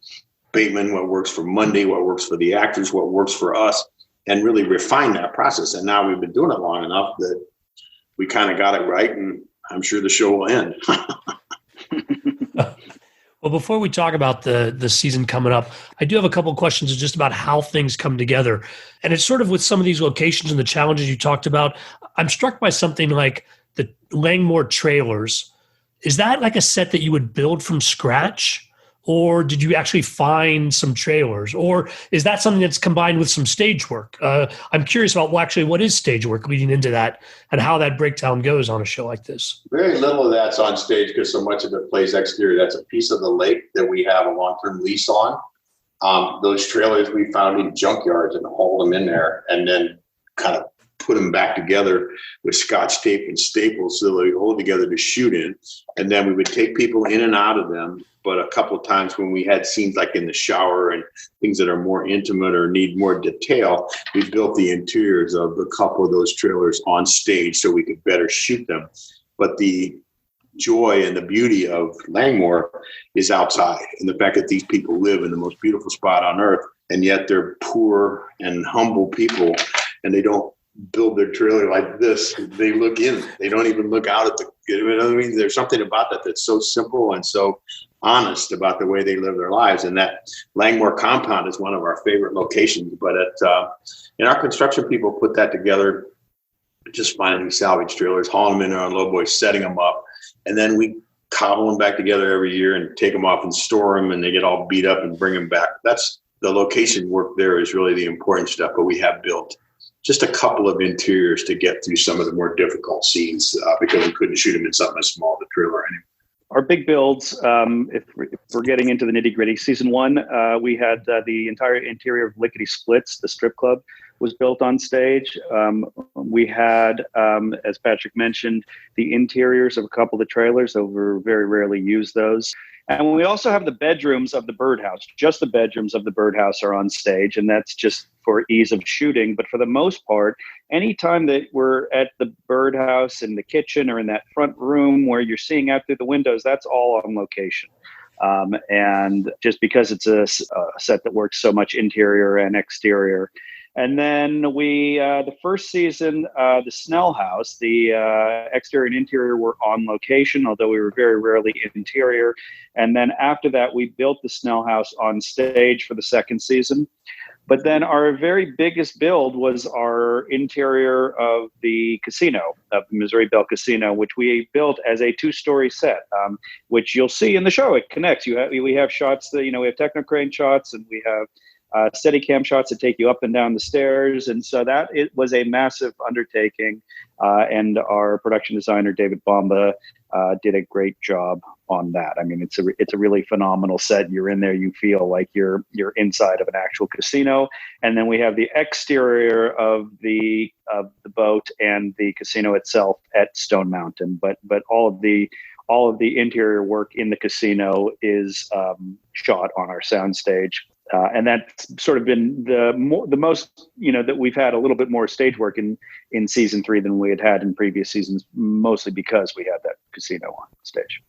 Bateman, what works for Monday, what works for the actors, what works for us, and really refine that process. And now we've been doing it long enough that we kind of got it right, and I'm sure the show will end. Well, before we talk about the season coming up, I do have a couple of questions just about how things come together. And it's sort of with some of these locations and the challenges you talked about, I'm struck by something like the Langmore trailers. Is that like a set that you would build from scratch? Or did you actually find some trailers? Or is that something that's combined with some stage work? I'm curious about what is stage work leading into that and how that breakdown goes on a show like this. Very little of that's on stage because so much of it plays exterior. That's a piece of the lake that we have a long-term lease on. Those trailers we found in junkyards and hauled them in there and then kind of put them back together with Scotch tape and staples so they hold together to shoot in. And then we would take people in and out of them. But a couple of times when we had scenes like in the shower and things that are more intimate or need more detail, we built the interiors of a couple of those trailers on stage so we could better shoot them. But the joy and the beauty of Langmore is outside, and the fact that these people live in the most beautiful spot on earth, and yet they're poor and humble people, and they don't build their trailer like this. They look in. They don't even look out at the. You know what I mean? There's something about that that's so simple and so honest about the way they live their lives. And that Langmore compound is one of our favorite locations. But and our construction people put that together, just finding salvage trailers, hauling them in there on lowboys, setting them up, and then we cobble them back together every year and take them off and store them, and they get all beat up and bring them back. That's the location work there is really the important stuff. But we have built just a couple of interiors to get through some of the more difficult scenes because we couldn't shoot them in something as small as the trailer anyway. Our big builds, if we're getting into the nitty gritty, season 1, we had the entire interior of Lickety Splits, the strip club, was built on stage. We had, as Patrick mentioned, the interiors of a couple of the trailers, though we very rarely use those. And we also have the bedrooms of the birdhouse. Just the bedrooms of the birdhouse are on stage, and that's just for ease of shooting. But for the most part, anytime that we're at the birdhouse in the kitchen or in that front room where you're seeing out through the windows, that's all on location. And just because it's a set that works so much interior and exterior. And then we, the first season, the Snell house, the exterior and interior were on location, although we were very rarely interior. And then after that, we built the Snell house on stage for the second season. But then our very biggest build was our interior of the casino, of the Missouri Belle Casino, which we built as a 2-story set, which you'll see in the show. It connects. We have shots that, we have Technocrane shots, and we have Steadicam shots that take you up and down the stairs. And so it was a massive undertaking. And our production designer, David Bomba, did a great job on that. I mean, it's a really phenomenal set. You're in there, you feel like you're inside of an actual casino. And then we have the exterior of the boat and the casino itself at Stone Mountain. But all of the interior work in the casino is shot on our soundstage. And that's sort of been the most, that we've had a little bit more stage work in season 3 than we had in previous seasons, mostly because we had that casino on stage.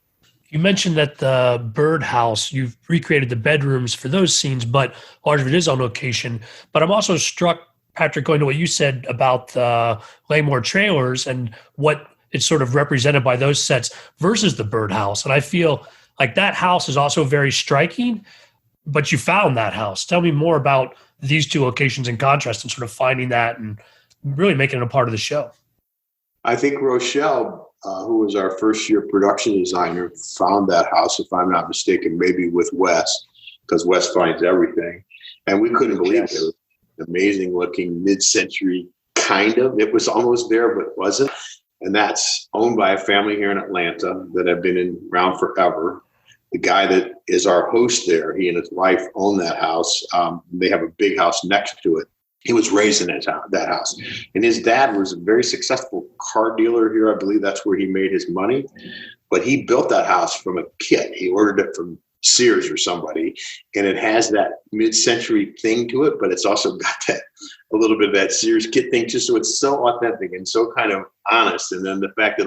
You mentioned that the birdhouse, you've recreated the bedrooms for those scenes, but large of it is on location. But I'm also struck, Patrick, going to what you said about the Langmore trailers and what it's sort of represented by those sets versus the birdhouse. And I feel like that house is also very striking. But you found that house. Tell me more about these two locations in contrast and sort of finding that and really making it a part of the show. I think Rochelle, who was our first year production designer, found that house, if I'm not mistaken, maybe with Wes, because Wes finds everything. And we couldn't believe it. It was an amazing looking mid-century kind of. It was almost there, but wasn't. And that's owned by a family here in Atlanta that have been around forever. The guy that is our host there, he and his wife own that house. They have a big house next to it. He was raised in that house. And his dad was a very successful car dealer here. I believe that's where he made his money. But he built that house from a kit. He ordered it from Sears or somebody. And it has that mid-century thing to it, but it's also got a little bit of that Sears kit thing too. So it's so authentic and so kind of honest. And then the fact that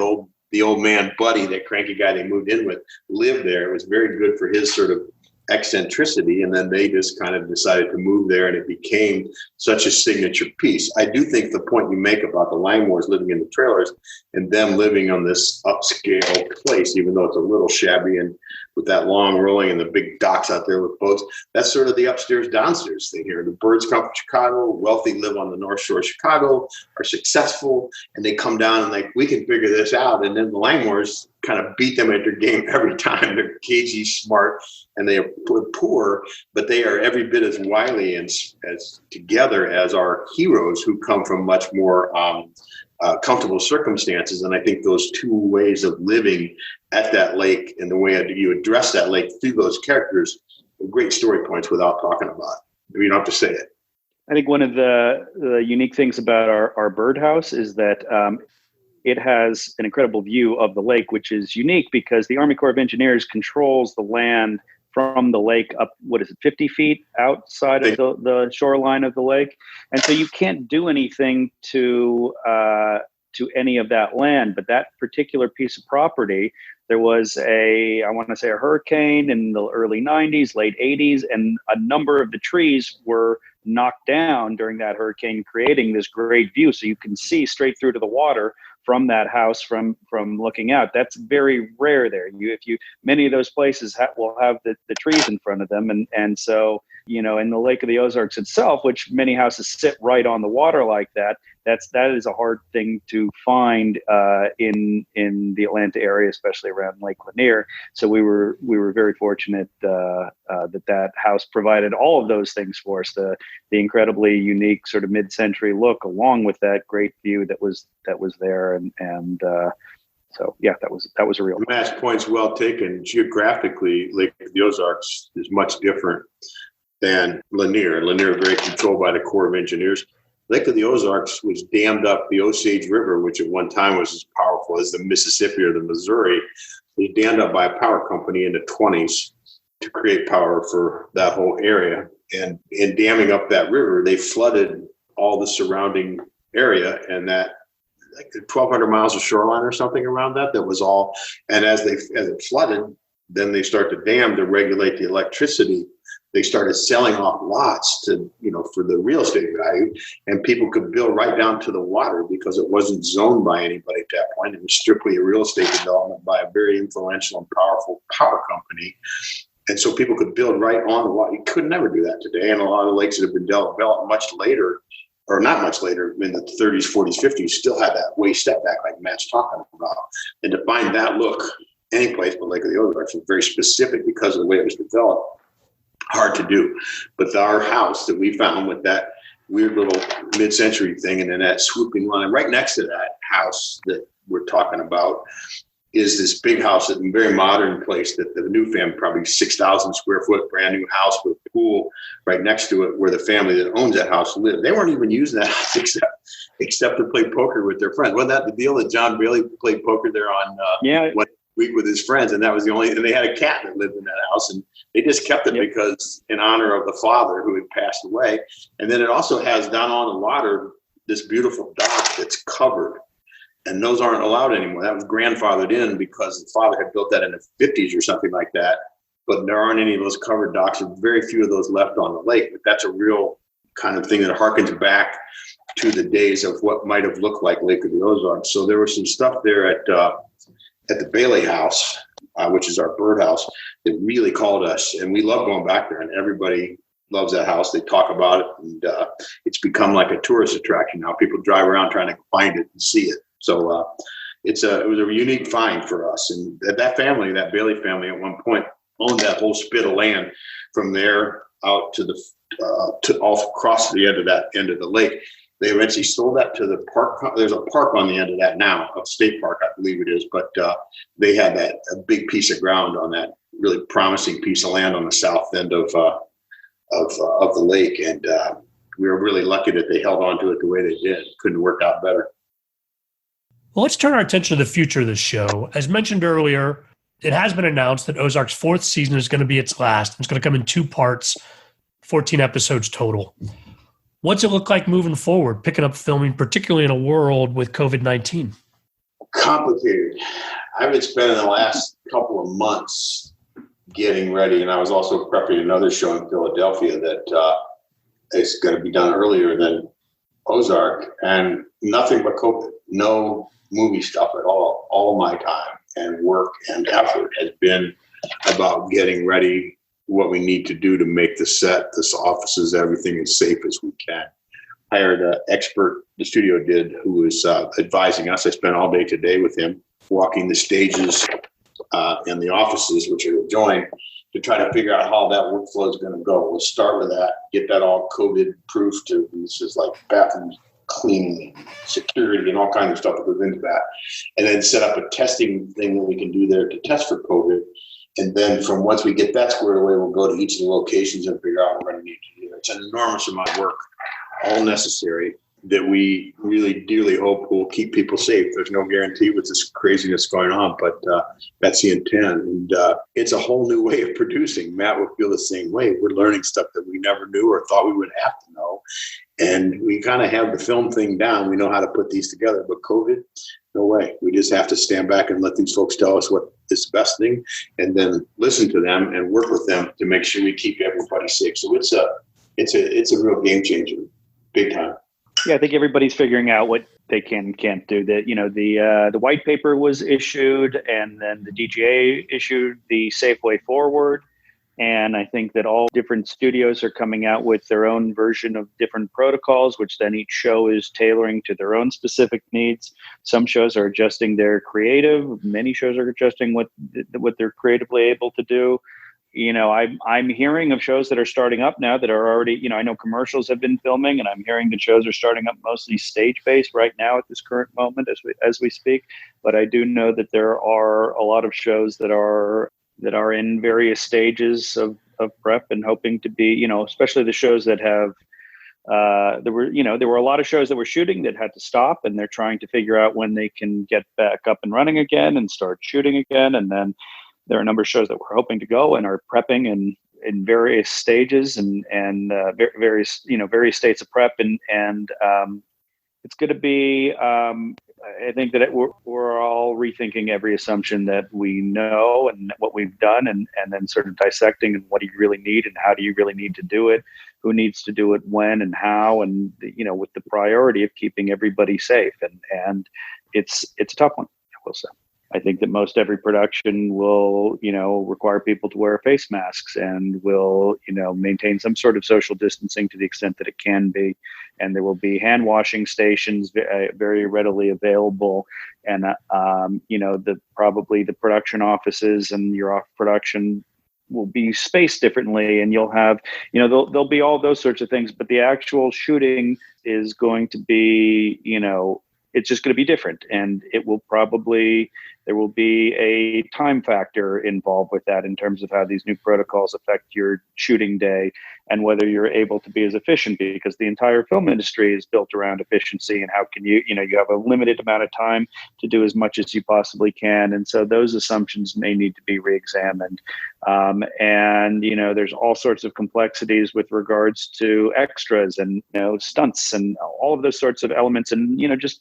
the old man, Buddy, that cranky guy they moved in with, lived there. It was very good for his sort of eccentricity. And then they just kind of decided to move there, and it became such a signature piece. I do think the point you make about the Langmores living in the trailers and them living on this upscale place, even though it's a little shabby and with that long rolling and the big docks out there with boats, that's sort of the upstairs downstairs thing here. The birds come from Chicago, wealthy, live on the North Shore of Chicago, are successful, and they come down and we can figure this out. And then the Langmores kind of beat them at their game every time. They're cagey, smart, and they are poor, but they are every bit as wily and as together as our heroes who come from much more comfortable circumstances. And I think those two ways of living at that lake and the way you address that lake through those characters are great story points without talking about it. You don't have to say it. I think one of the unique things about our birdhouse is that it has an incredible view of the lake, which is unique because the Army Corps of Engineers controls the land from the lake up, 50 feet outside of the shoreline of the lake. And so you can't do anything to any of that land. But that particular piece of property, there was a hurricane in the early 90s, late 80s, and a number of the trees were knocked down during that hurricane, creating this great view. So you can see straight through to the water from that house from looking out. That's very rare there. Many of those places will have the trees in front of them. And so, in the Lake of the Ozarks itself, which many houses sit right on the water like that, that is a hard thing to find in the Atlanta area, especially around Lake Lanier. So we were very fortunate that house provided all of those things for us, the incredibly unique sort of mid-century look, along with that great view that was there. So yeah, that was a real. Matt's point's well taken. Geographically, Lake of the Ozarks is much different than Lanier. Lanier, very controlled by the Corps of Engineers. Lake of the Ozarks was dammed up. The Osage River, which at one time was as powerful as the Mississippi or the Missouri, was dammed up by a power company in the 20s to create power for that whole area. And in damming up that river, they flooded all the surrounding area, and that like 1,200 miles of shoreline or something around that was all. And as it flooded, then they start to dam to regulate the electricity. They started selling off lots to, for the real estate value, and people could build right down to the water because it wasn't zoned by anybody at that point. It was strictly a real estate development by a very influential and powerful power company. And so people could build right on the water. You could never do that today. And a lot of the lakes that have been developed much later, or not much later, in the 30s, 40s, 50s, still had that way step back like Matt's talking about. And to find that look any place but Lake of the Ozarks was very specific because of the way it was developed. Hard to do. But our house that we found with that weird little mid-century thing, and then that swooping line right next to that house that we're talking about is this big house, a very modern place that the new family, probably 6,000 square foot, brand new house with a pool right next to it, where the family that owns that house lived. They weren't even using that house except to play poker with their friends. Wasn't that the deal that John Bailey played poker there on one week with his friends? And that was and they had a cat that lived in that house, and they just kept it because in honor of the father who had passed away. And then it also has down on the water this beautiful dock that's covered. And those aren't allowed anymore. That was grandfathered in because the father had built that in the 50s or something like that. But there aren't any of those covered docks, and very few of those left on the lake. But that's a real kind of thing that harkens back to the days of what might have looked like Lake of the Ozarks. So there was some stuff there at the Bailey House, which is our birdhouse, that really called us. And we love going back there, and everybody loves that house. They talk about it, and it's become like a tourist attraction now. People drive around trying to find it and see it. So it was a unique find for us. And that family, that Bailey family, at one point owned that whole spit of land from there out to all across the end of the lake. They eventually sold that to the park. There's a park on the end of that now, a state park, I believe it is. But they had a big piece of ground on that really promising piece of land on the south end of the lake, and we were really lucky that they held on to it the way they did. Couldn't work out better. Well, let's turn our attention to the future of this show. As mentioned earlier, it has been announced that Ozark's fourth season is going to be its last. It's going to come in 2 parts, 14 episodes total. What's it look like moving forward, picking up filming, particularly in a world with COVID-19? Complicated. I've been spending the last couple of months getting ready, and I was also prepping another show in Philadelphia that is going to be done earlier than Ozark, and nothing but COVID. No movie stuff at all. All my time and work and effort has been about getting ready what we need to do to make the set, the offices, everything as safe as we can. Hired an expert, the studio did, who was advising us. I spent all day today with him, walking the stages and the offices, which are adjoined, to try to figure out how that workflow is going to go. We'll start with that, get that all COVID proof to, this is like bathroom cleaning, security, and all kinds of stuff that goes into that. And then set up a testing thing that we can do there to test for COVID. And then from once we get that squared away, we'll go to each of the locations and figure out what we're going to need to do. It's an enormous amount of work, all necessary, that we really dearly hope will keep people safe. There's no guarantee with this craziness going on, but that's the intent. And it's a whole new way of producing. Matt would feel the same way. We're learning stuff that we never knew or thought we would have to know. And we kind of have the film thing down. We know how to put these together, but COVID, no way. We just have to stand back and let these folks tell us what is the best thing, and then listen to them and work with them to make sure we keep everybody safe. So it's a real game changer, big time. Yeah, I think everybody's figuring out what they can and can't do. That the white paper was issued, and then the DGA issued the Safe Way Forward. And I think that all different studios are coming out with their own version of different protocols, which then each show is tailoring to their own specific needs. Some shows are adjusting their creative. Many shows are adjusting what they're creatively able to do. I'm hearing of shows that are starting up now that are already, I know commercials have been filming, and I'm hearing that shows are starting up mostly stage-based right now at this current moment as we speak. But I do know that there are a lot of shows that are in various stages of prep and hoping to be, especially the shows that have, there were a lot of shows that were shooting that had to stop, and they're trying to figure out when they can get back up and running again and start shooting again. And then there are a number of shows that we're hoping to go and are prepping in various stages and various states of prep. And it's going to be, I think that we're all rethinking every assumption that we know and what we've done, and then sort of dissecting and what do you really need and how do you really need to do it, who needs to do it when and how, and with the priority of keeping everybody safe. And it's a tough one, I will say. I think that most every production will, require people to wear face masks and will, maintain some sort of social distancing to the extent that it can be. And there will be hand washing stations very readily available. And, probably the production offices and your off production will be spaced differently, and you'll have, there'll be all those sorts of things, but the actual shooting is going to be, it's just going to be different, and there will be a time factor involved with that in terms of how these new protocols affect your shooting day and whether you're able to be as efficient, because the entire film industry is built around efficiency and how can you have a limited amount of time to do as much as you possibly can. And so those assumptions may need to be reexamined. And there's all sorts of complexities with regards to extras and, stunts and all of those sorts of elements. And, just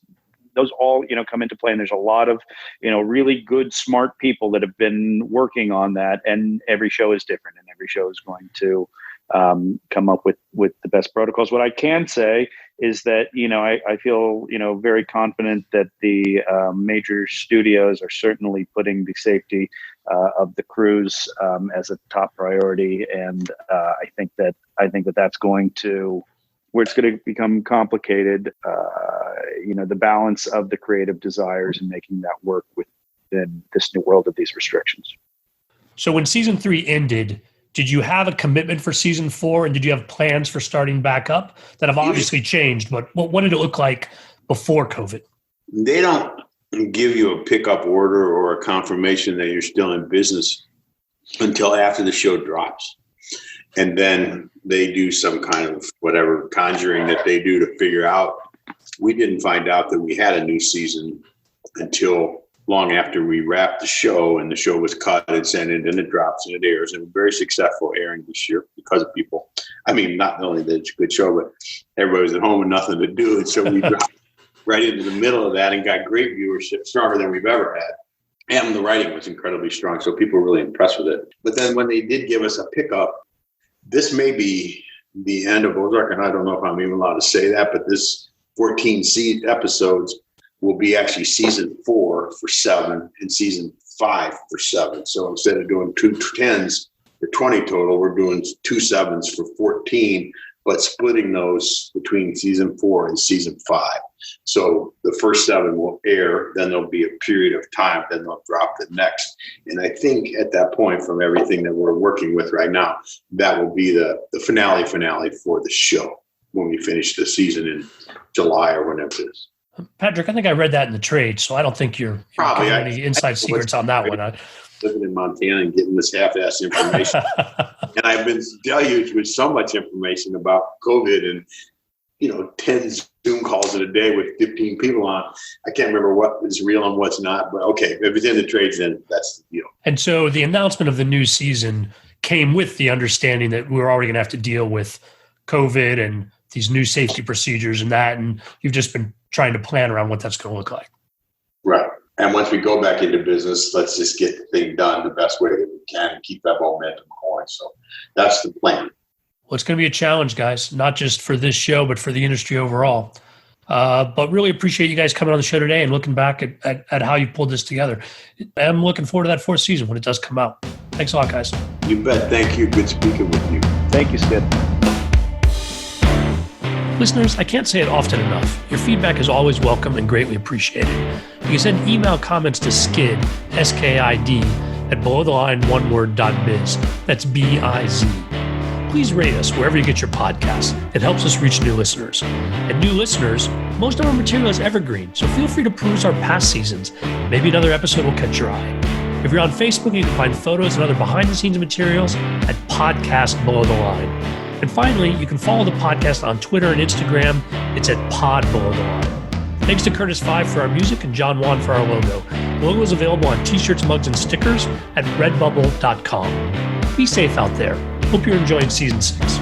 those all, come into play. And there's a lot of, really good, smart people that have been working on that. And every show is different, and every show is going to come up with the best protocols. What I can say is that, I feel, very confident that the major studios are certainly putting the safety of the crews as a top priority. And I think that that's going to, where it's going to become complicated, the balance of the creative desires and making that work within this new world of these restrictions. So when season 3 ended, did you have a commitment for season 4, and did you have plans for starting back up that have obviously changed? But what did it look like before COVID? They don't give you a pickup order or a confirmation that you're still in business until after the show drops. And then they do some kind of whatever conjuring that they do to figure out. We didn't find out that we had a new season until long after we wrapped the show, and the show was cut and sent in, and it drops and it airs, and very successful airing this year because of people. I mean, not only that it's a good show, but everybody was at home with nothing to do. And so we dropped right into the middle of that and got great viewership, stronger than we've ever had. And the writing was incredibly strong, so people were really impressed with it. But then when they did give us a pickup, this may be the end of Ozark, and I don't know if I'm even allowed to say that, but this 14 episodes will be actually season 4 for 7 and season 5 for 7. So instead of doing 2 10s for 20 total, we're doing 2 7s for 14, but splitting those between season 4 and season 5. So the first 7 will air, then there'll be a period of time, then they'll drop the next. And I think at that point, from everything that we're working with right now, that will be the finale for the show when we finish the season in July or whenever it is. Patrick, I think I read that in the trade, so I don't think you're Probably giving any inside secrets on that one. Living in Montana and getting this half-assed information. And I've been deluged with so much information about COVID and, 10 Zoom calls in a day with 15 people on. I can't remember what is real and what's not, but okay, if it's in the trades, then that's the deal. And so the announcement of the new season came with the understanding that we're already going to have to deal with COVID and these new safety procedures and that, and you've just been trying to plan around what that's going to look like. Right. And once we go back into business, let's just get the thing done the best way that we can and keep that momentum going. So that's the plan. Well, it's going to be a challenge, guys, not just for this show, but for the industry overall. But really appreciate you guys coming on the show today and looking back at how you pulled this together. I'm looking forward to that 4th season when it does come out. Thanks a lot, guys. You bet. Thank you. Good speaking with you. Thank you, Skid. Listeners, I can't say it often enough. Your feedback is always welcome and greatly appreciated. You can send email comments to skid, S-K-I-D, at belowtheline.biz. That's B-I-Z. Please rate us wherever you get your podcasts. It helps us reach new listeners. And new listeners, most of our material is evergreen, so feel free to peruse our past seasons. Maybe another episode will catch your eye. If you're on Facebook, you can find photos and other behind-the-scenes materials at Podcast Below the Line. And finally, you can follow the podcast on Twitter and Instagram. It's at Pod Below the Line. Thanks to Curtis Five for our music and John Wan for our logo. The logo is available on t-shirts, mugs, and stickers at redbubble.com. Be safe out there. Hope you're enjoying season 6.